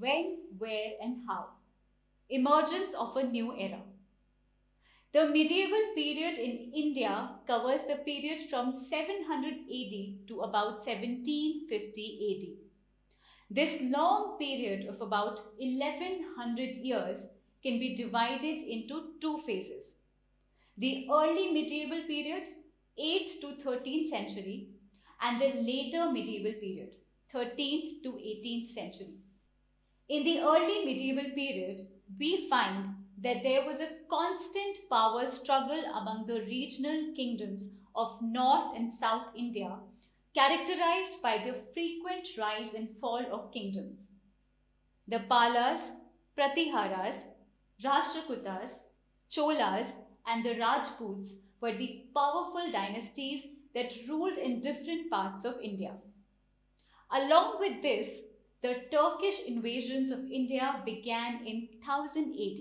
when, where, and how. Emergence of a new era. The medieval period in India covers the period from 700 AD to about 1750 AD. This long period of about 1100 years can be divided into two phases. The early medieval period, 8th to 13th century, and the later medieval period, 13th to 18th century. In the early medieval period, we find that there was a constant power struggle among the regional kingdoms of North and South India, characterized by the frequent rise and fall of kingdoms. The Palas, Pratiharas, Rashtrakutas, Cholas, and the Rajputs were the powerful dynasties that ruled in different parts of India. Along with this, the Turkish invasions of India began in 1000 AD.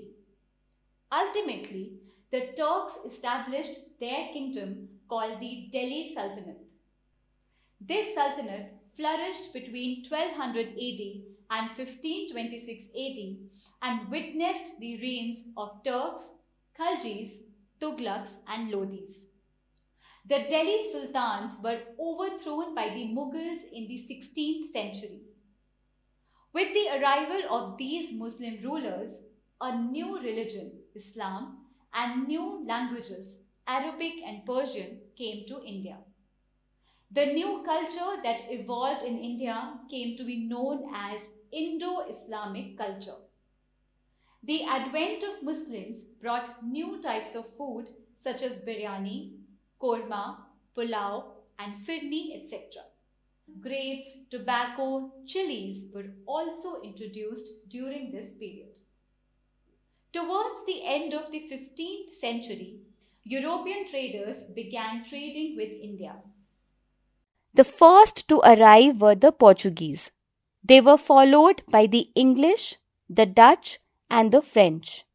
Ultimately, the Turks established their kingdom called the Delhi Sultanate. This sultanate flourished between 1200 AD and 1526 AD and witnessed the reigns of Turks, Khaljis, Tughlaqs, and Lodhis. The Delhi Sultans were overthrown by the Mughals in the 16th century. With the arrival of these Muslim rulers, a new religion, Islam, and new languages, Arabic and Persian, came to India. The new culture that evolved in India came to be known as Indo-Islamic culture. The advent of Muslims brought new types of food such as biryani, korma, pulao, and firni, etc. Grapes, tobacco, chilies were also introduced during this period. Towards the end of the 15th century, European traders began trading with India. The first to arrive were the Portuguese. They were followed by the English, the Dutch, and the French.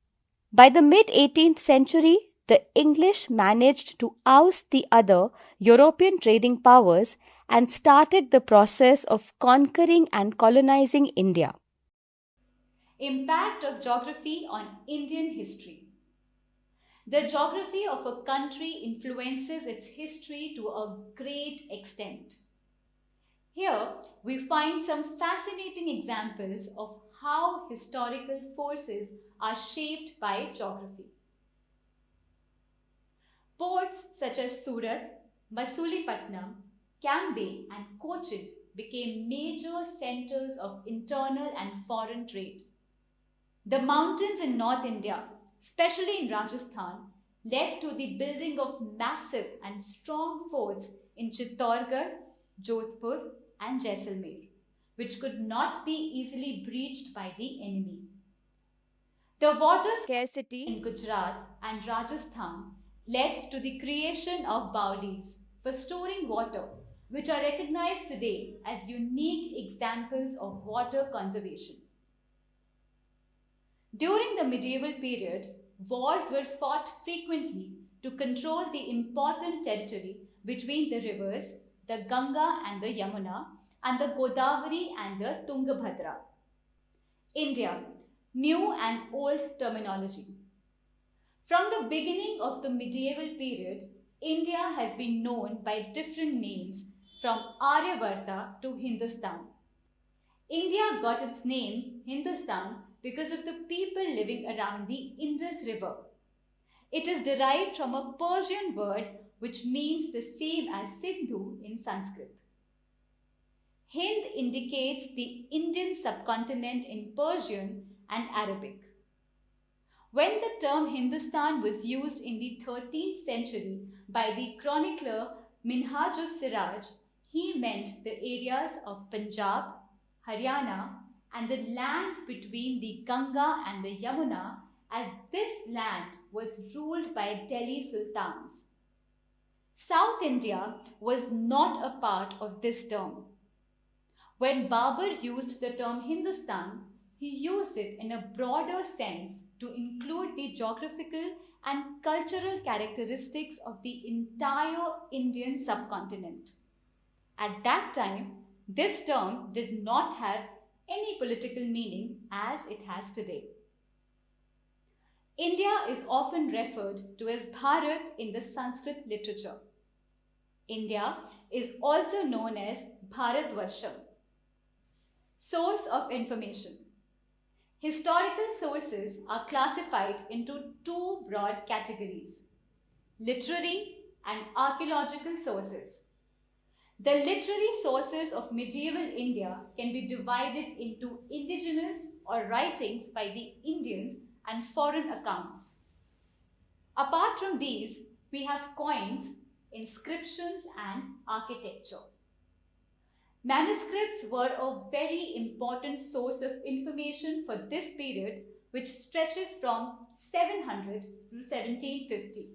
By the mid-18th century, the English managed to oust the other European trading powers and started the process of conquering and colonizing India. Impact of geography on Indian history. The geography of a country influences its history to a great extent. Here, we find some fascinating examples of how historical forces are shaped by geography. Ports such as Surat, Masulipatam, Cambay, and Cochin became major centers of internal and foreign trade. The mountains in North India, especially in Rajasthan, led to the building of massive and strong forts in Chittorgarh, Jodhpur, and Jaisalmer, which could not be easily breached by the enemy. The water scarcity in Gujarat and Rajasthan led to the creation of Baudis for storing water, which are recognized today as unique examples of water conservation. During the medieval period, wars were fought frequently to control the important territory between the rivers, the Ganga and the Yamuna, and the Godavari and the Tungabhadra. India, new and old terminology. From the beginning of the medieval period, India has been known by different names from Aryavarta to Hindustan. India got its name Hindustan because of the people living around the Indus River. It is derived from a Persian word which means the same as Sindhu in Sanskrit. Hind indicates the Indian subcontinent in Persian and Arabic. When the term Hindustan was used in the 13th century by the chronicler Minhaj-us-Siraj, he meant the areas of Punjab, Haryana, and the land between the Ganga and the Yamuna, as this land was ruled by Delhi Sultans. South India was not a part of this term. When Babur used the term Hindustan, he used it in a broader sense to include the geographical and cultural characteristics of the entire Indian subcontinent. At that time, this term did not have any political meaning as it has today. India is often referred to as Bharat in the Sanskrit literature. India is also known as Bharatvarsham. Source of information. Historical sources are classified into two broad categories: literary and archaeological sources. The literary sources of medieval India can be divided into indigenous or writings by the Indians and foreign accounts. Apart from these, we have coins, inscriptions, and architecture. Manuscripts were a very important source of information for this period, which stretches from 700 to 1750.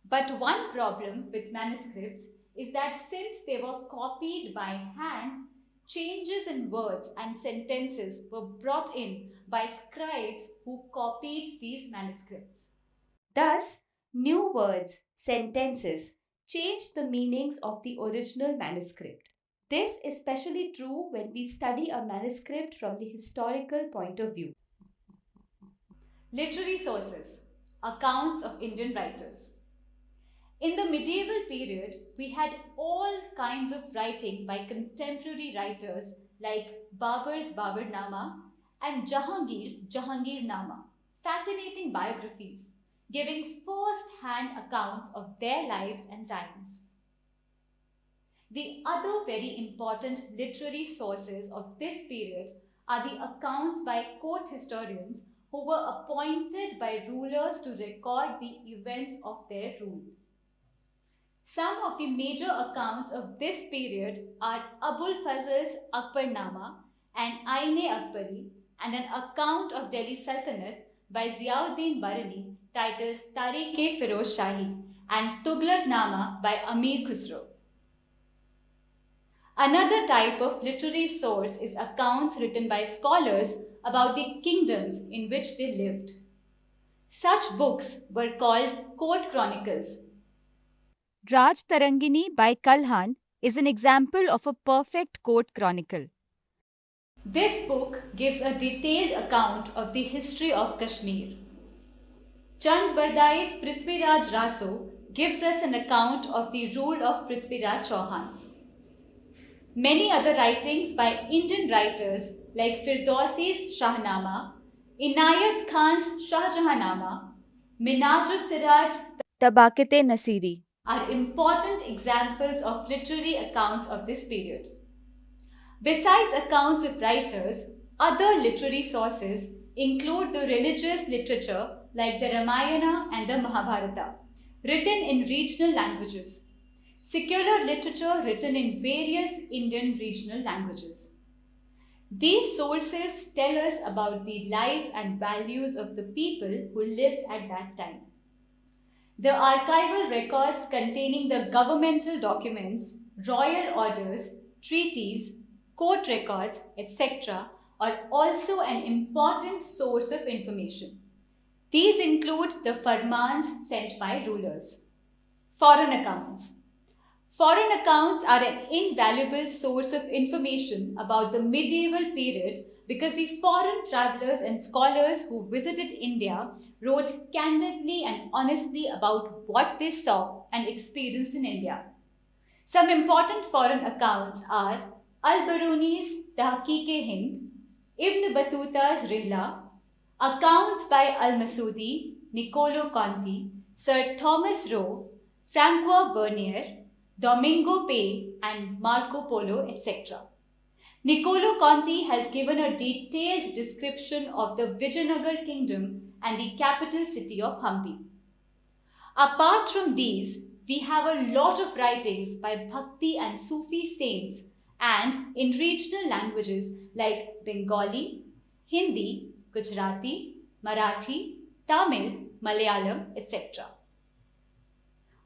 But one problem with manuscripts is that since they were copied by hand, changes in words and sentences were brought in by scribes who copied these manuscripts. Thus, new words, sentences changed the meanings of the original manuscript. This is especially true when we study a manuscript from the historical point of view. Literary sources, accounts of Indian writers. In the medieval period, we had all kinds of writing by contemporary writers like Babur's Baburnama and Jahangir's Jahangirnama, fascinating biographies giving first-hand accounts of their lives and times. The other very important literary sources of this period are the accounts by court historians who were appointed by rulers to record the events of their rule. Some of the major accounts of this period are Abul Fazl's Akbarnama and Aine-Akbari, and an account of Delhi Sultanate by Ziauddin Barani titled Tariq-e-Firoz Shahi, and Tughlaq-Nama by Amir Khusro. Another type of literary source is accounts written by scholars about the kingdoms in which they lived. Such books were called court chronicles. Raj Tarangini by Kalhan is an example of a perfect court chronicle. This book gives a detailed account of the history of Kashmir. Chand Bardai's Prithviraj Raso gives us an account of the rule of Prithviraj Chauhan. Many other writings by Indian writers like Firdausi's Shahnama, Inayat Khan's Shahjahanama, Minaj-ul-Siraj's Tabaqat-e-Nasiri are important examples of literary accounts of this period. Besides accounts of writers, other literary sources include the religious literature like the Ramayana and the Mahabharata, written in regional languages, secular literature written in various Indian regional languages. These sources tell us about the life and values of the people who lived at that time. The archival records containing the governmental documents, royal orders, treaties, court records, etc. are also an important source of information. These include the farmans sent by rulers. Foreign accounts. Foreign accounts are an invaluable source of information about the medieval period because the foreign travelers and scholars who visited India wrote candidly and honestly about what they saw and experienced in India. Some important foreign accounts are Al-Baruni's Tahqiq-e-Hind, Ibn Battuta's Rihla, accounts by Al-Masudi, Niccolo Conti, Sir Thomas Roe, Francois Bernier, Domingo Payne, and Marco Polo, etc. Niccolo Conti has given a detailed description of the Vijayanagar kingdom and the capital city of Hampi. Apart from these, we have a lot of writings by Bhakti and Sufi saints and in regional languages like Bengali, Hindi, Gujarati, Marathi, Tamil, Malayalam, etc.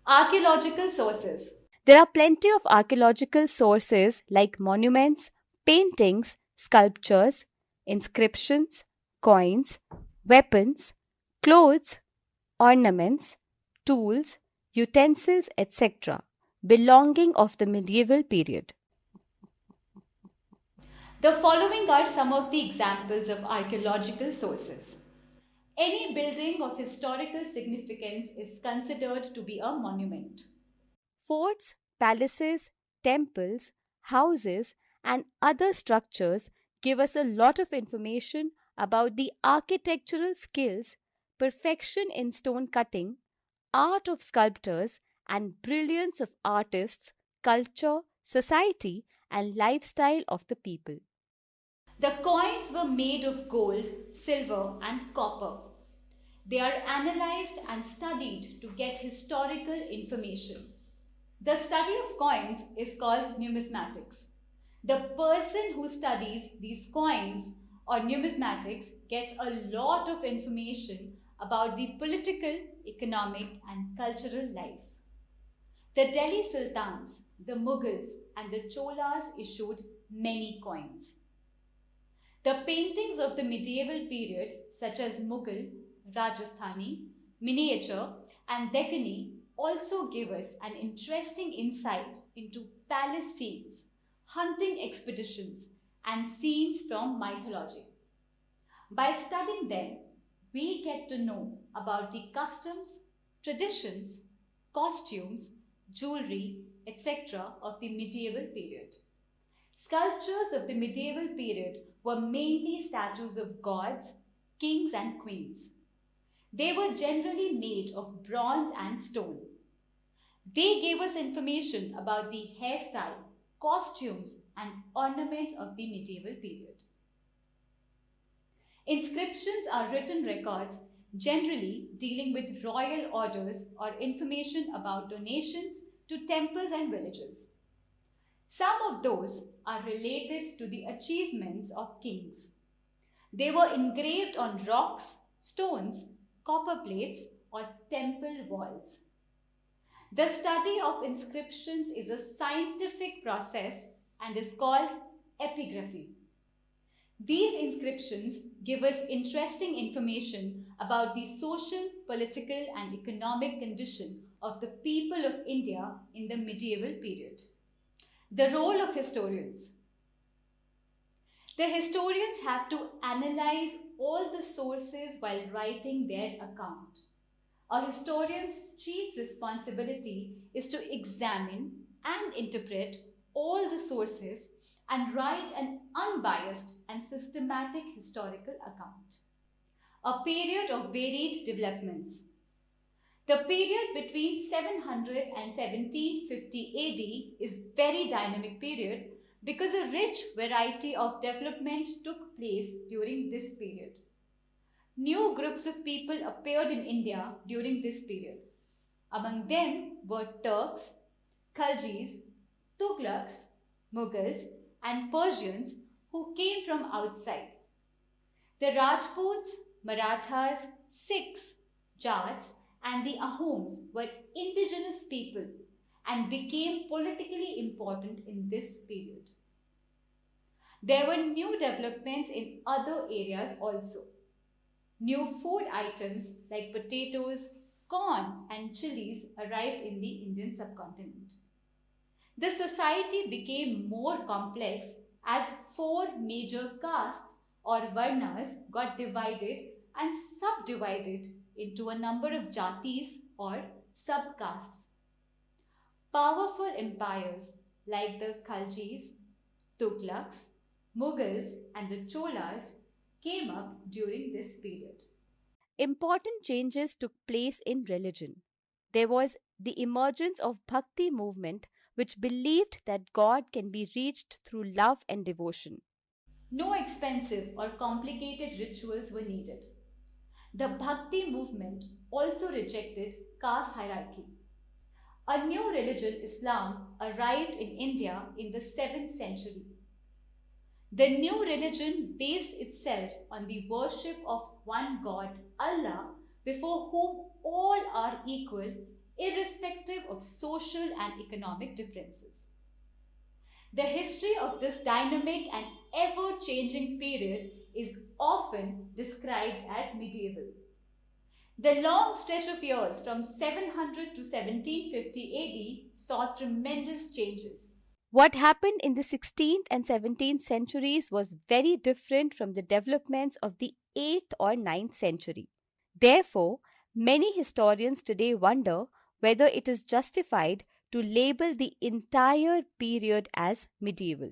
Archaeological sources. There are plenty of archaeological sources like monuments, paintings, sculptures, inscriptions, coins, weapons, clothes, ornaments, tools, utensils, etc., belonging of the medieval period. The following are some of the examples of archaeological sources. Any building of historical significance is considered to be a monument. Forts, palaces, temples, houses, and other structures give us a lot of information about the architectural skills, perfection in stone cutting, art of sculptors, and brilliance of artists, culture, society, and lifestyle of the people. The coins were made of gold, silver, and copper. They are analyzed and studied to get historical information. The study of coins is called numismatics. The person who studies these coins or numismatics gets a lot of information about the political, economic, and cultural life. The Delhi Sultans, the Mughals, and the Cholas issued many coins. The paintings of the medieval period, such as Mughal, Rajasthani, miniature, and Deccani, also give us an interesting insight into palace scenes, hunting expeditions, and scenes from mythology. By studying them, we get to know about the customs, traditions, costumes, jewelry, etc. of the medieval period. Sculptures of the medieval period were mainly statues of gods, kings, and queens. They were generally made of bronze and stone. They gave us information about the hairstyle, costumes, and ornaments of the medieval period. Inscriptions are written records generally dealing with royal orders or information about donations to temples and villages. Some of those are related to the achievements of kings. They were engraved on rocks, stones, copper plates, or temple walls. The study of inscriptions is a scientific process and is called epigraphy. These inscriptions give us interesting information about the social, political, and economic condition of the people of India in the medieval period. The role of historians. The historians have to analyze all the sources while writing their account. A historian's chief responsibility is to examine and interpret all the sources and write an unbiased and systematic historical account. A period of varied developments. The period between 700 and 1750 AD is very dynamic period because a rich variety of development took place during this period. New groups of people appeared in India during this period. Among them were Turks, Khaljis, Tughlaqs, Mughals, and Persians who came from outside. The Rajputs, Marathas, Sikhs, Jats, and the Ahoms were indigenous people and became politically important in this period. There were new developments in other areas also. New food items like potatoes, corn, and chilies arrived in the Indian subcontinent. The society became more complex as four major castes or varnas got divided and subdivided into a number of jatis or subcastes. Powerful empires like the Khaljis, Tughlaqs, Mughals, and the Cholas came up during this period. Important changes took place in religion. There was the emergence of Bhakti movement, which believed that God can be reached through love and devotion. No expensive or complicated rituals were needed. The Bhakti movement also rejected caste hierarchy. A new religion, Islam, arrived in India in the 7th century. The new religion based itself on the worship of one God, Allah, before whom all are equal, irrespective of social and economic differences. The history of this dynamic and ever-changing period is often described as medieval. The long stretch of years from 700 to 1750 AD saw tremendous changes. What happened in the 16th and 17th centuries was very different from the developments of the 8th or 9th century. Therefore, many historians today wonder whether it is justified to label the entire period as medieval.